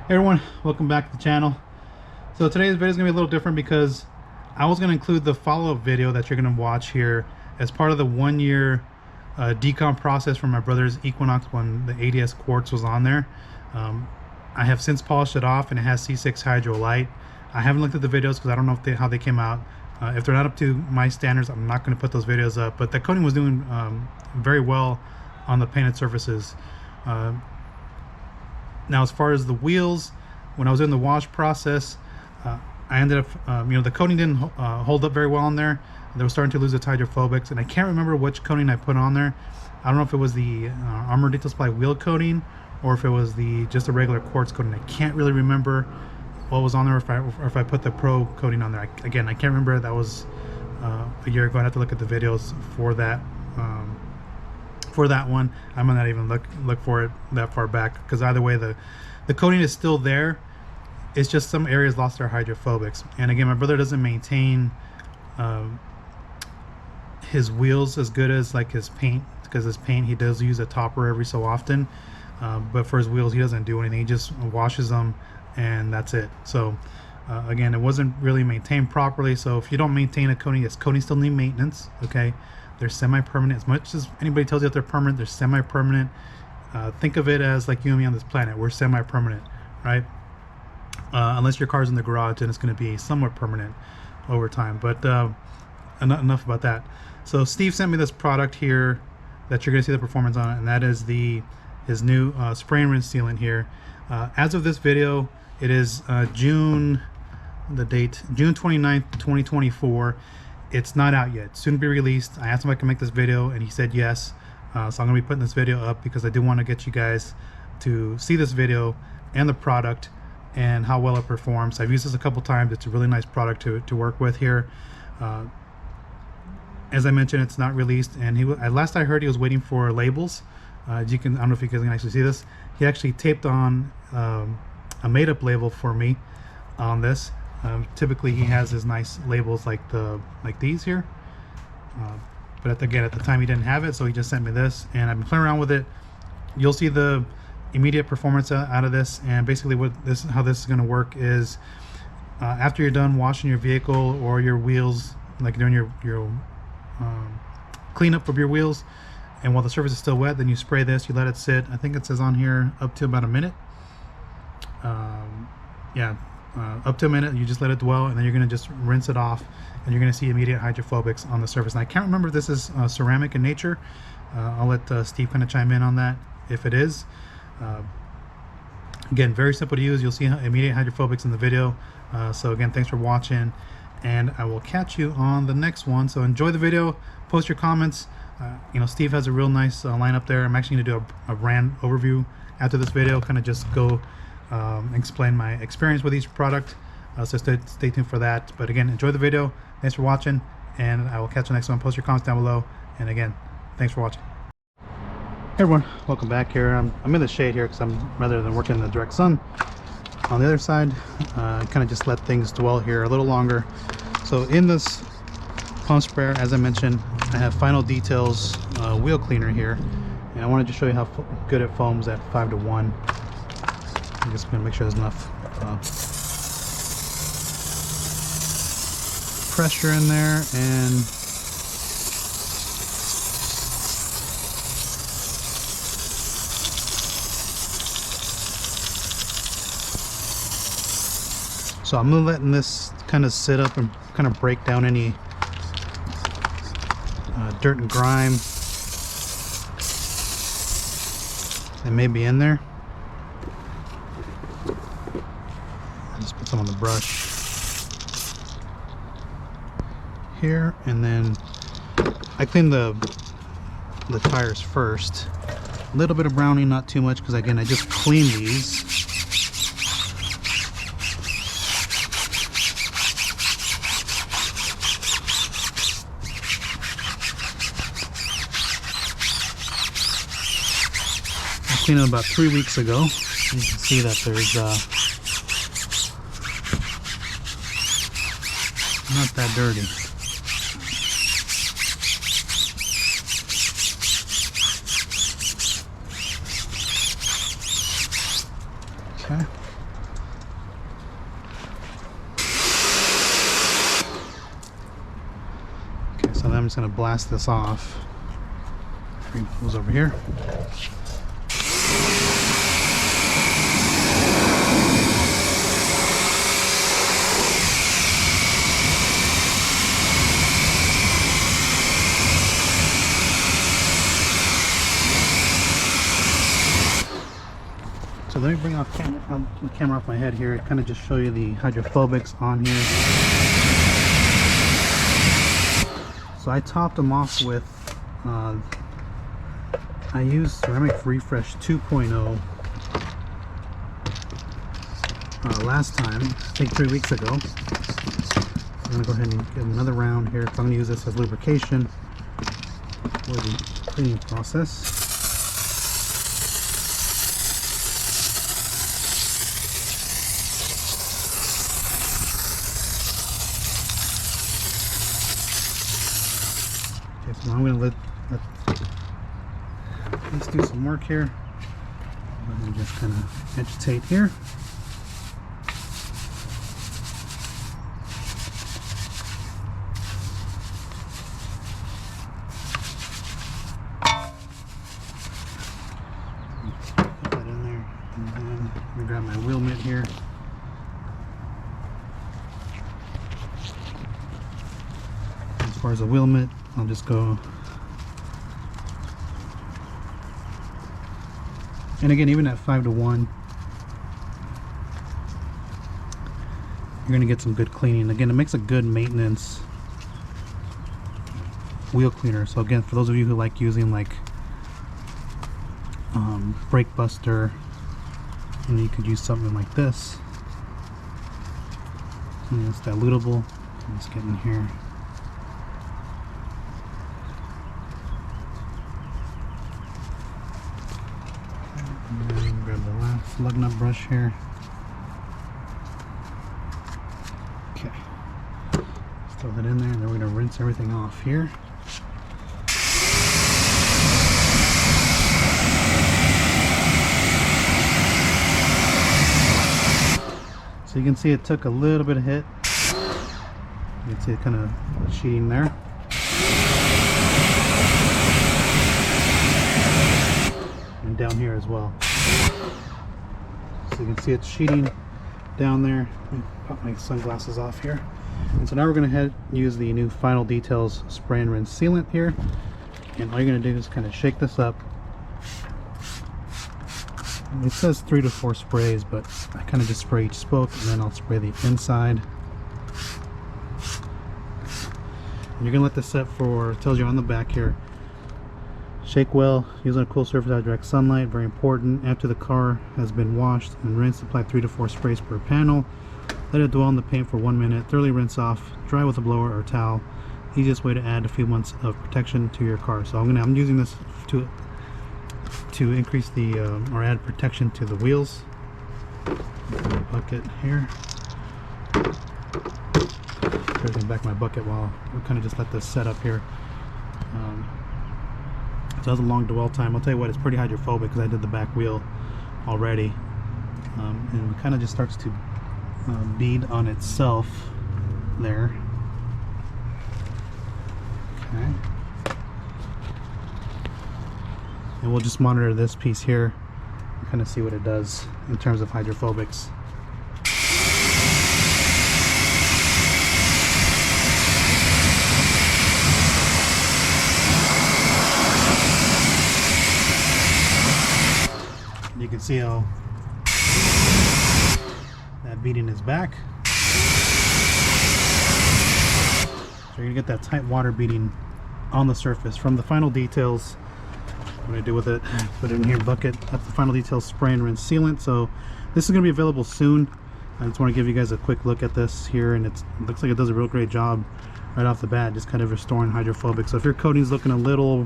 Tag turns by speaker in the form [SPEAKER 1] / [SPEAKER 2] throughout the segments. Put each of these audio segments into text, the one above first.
[SPEAKER 1] Hey everyone, welcome back to the channel. So today's video is going to be a little different because I was going to include the follow-up video that you're going to watch here as part of the 1-year decom process for my brother's Equinox when the ADS quartz was on there. I have since polished it off and it has C6 Hydro Light. I haven't looked at the videos because I don't know if how they came out. If they're not up to my standards, I'm not going to put those videos up, but the coating was doing very well on the painted surfaces. Now, as far as the wheels, when I was in the wash process, I ended up, the coating didn't hold up very well on there. They were starting to lose its hydrophobics, and I can't remember which coating I put on there. I don't know if it was the Armor Detail Supply wheel coating or if it was just a regular quartz coating. I can't really remember what was on there, or if I put the Pro coating on there. Again, I can't remember. That was a year ago. I have to look at the videos for that. For that one, I might not even look for it that far back, because either way the coating is still there. It's just some areas lost their hydrophobics. And again, my brother doesn't maintain his wheels as good as like his paint, because his paint he does use a topper every so often, but for his wheels he doesn't do anything. He just washes them and that's it. So again, it wasn't really maintained properly. So if you don't maintain a coating, yes, coating still need maintenance, okay? They're semi-permanent. As much as anybody tells you that they're permanent, they're semi-permanent. Think of it as like you and me on this planet. We're semi-permanent, right? Unless your car's in the garage, then it's going to be somewhat permanent over time. But enough about that. So Steve sent me this product here that you're going to see the performance on it, and that is his new spray and rinse sealant here. As of this video, it is June 29th, 2024. It's not out yet. Soon to be released. I asked him if I can make this video and he said yes. So I'm going to be putting this video up because I do want to get you guys to see this video and the product and how well it performs. I've used this a couple times. It's a really nice product to work with here. As I mentioned, it's not released, and at last I heard he was waiting for labels. I don't know if you guys can actually see this. He actually taped on a made-up label for me on this. Typically he has his nice labels like these here, but again, at the time he didn't have it, so he just sent me this, and I've been playing around with it. You'll see the immediate performance out of this, and basically how this is going to work is after you're done washing your vehicle or your wheels, like doing your cleanup of your wheels, and while the surface is still wet, then you spray this, you let it sit. I think it says on here up to about a minute. Up to a minute, you just let it dwell, and then you're going to just rinse it off, and you're going to see immediate hydrophobics on the surface. And I can't remember if this is ceramic in nature. I'll let Steve kind of chime in on that if it is. Again, very simple to use. You'll see immediate hydrophobics in the video. So again, thanks for watching, and I will catch you on the next one. So enjoy the video, post your comments. Steve has a real nice lineup there. I'm actually going to do a brand overview after this video, kind of just go explain my experience with each product, so stay tuned for that. But again, enjoy the video, thanks for watching, and I will catch you next one. Post your comments down below, and again, thanks for watching. Hey everyone, welcome back here. I'm in the shade here because rather than working in the direct sun. On the other side, kind of just let things dwell here a little longer. So in this pump sprayer, as I mentioned, I have Final Details wheel cleaner here, and I wanted to show you how good it foams at 5:1. I'm just going to make sure there's enough pressure in there, and so I'm letting this kind of sit up and kind of break down any dirt and grime that may be in there. Just put some on the brush here, and then I clean the tires first. A little bit of browning, not too much, because again, I just cleaned these. I cleaned them about 3 weeks ago. You can see that there's not that dirty. Okay. So then I'm just going to blast this off. Bring the hose over here. So let me bring off the camera off my head here, kind of just show you the hydrophobics on here. So I topped them off with, I used Ceramic Refresh 2.0 last time, I think 3 weeks ago. I'm going to go ahead and get another round here, because I'm going to use this as lubrication for the cleaning process. Okay, so now I'm going to let's do some work here. Let me just kind of agitate here. Put that in there, and then let me grab my wheel mitt here. As far as the wheel mitt, I'll just go. And again, even at 5:1, you're going to get some good cleaning. Again, it makes a good maintenance wheel cleaner. So again, for those of you who like using like brake buster, and you could use something like this. And it's dilutable. Let's get in here. And then grab the last lug nut brush here. Okay, let's throw that in there, and then we're going to rinse everything off here. So you can see it took a little bit of hit. You can see it kind of sheeting there. And down here as well. So you can see it's sheeting down there. Let me pop my sunglasses off here. And so now we're going to use the new Final Details Spray and Rinse Sealant here. And all you're going to do is kind of shake this up. It says 3 to 4 sprays, but I kind of just spray each spoke, and then I'll spray the inside. And you're going to let this set for, it tells you on the back here, shake well, use on a cool surface out of direct sunlight, very important. After the car has been washed and rinsed, apply 3 to 4 sprays per panel. Let it dwell in the paint for 1 minute, thoroughly rinse off, dry with a blower or towel. Easiest way to add a few months of protection to your car. So I'm using this to increase the or add protection to the wheels. Bucket here. Put everything back in my bucket while we kind of just let this set up here. So it has a long dwell time. I'll tell you what, it's pretty hydrophobic because I did the back wheel already, and it kind of just starts to bead on itself there. Okay. And we'll just monitor this piece here and kind of see what it does in terms of hydrophobics. You can see how that beading is back. So you're going to get that tight water beading on the surface from the Final Details. What I do with it, put it in here, bucket. That's the Final Details Spray and Rinse Sealant. So this is going to be available soon. I just want to give you guys a quick look at this here, and it looks like it does a real great job right off the bat, just kind of restoring hydrophobic. So if your coating's looking a little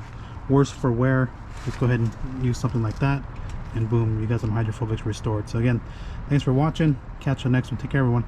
[SPEAKER 1] worse for wear, just go ahead and use something like that, and boom, you got some hydrophobics restored. So again, thanks for watching. Catch you next one. Take care, everyone.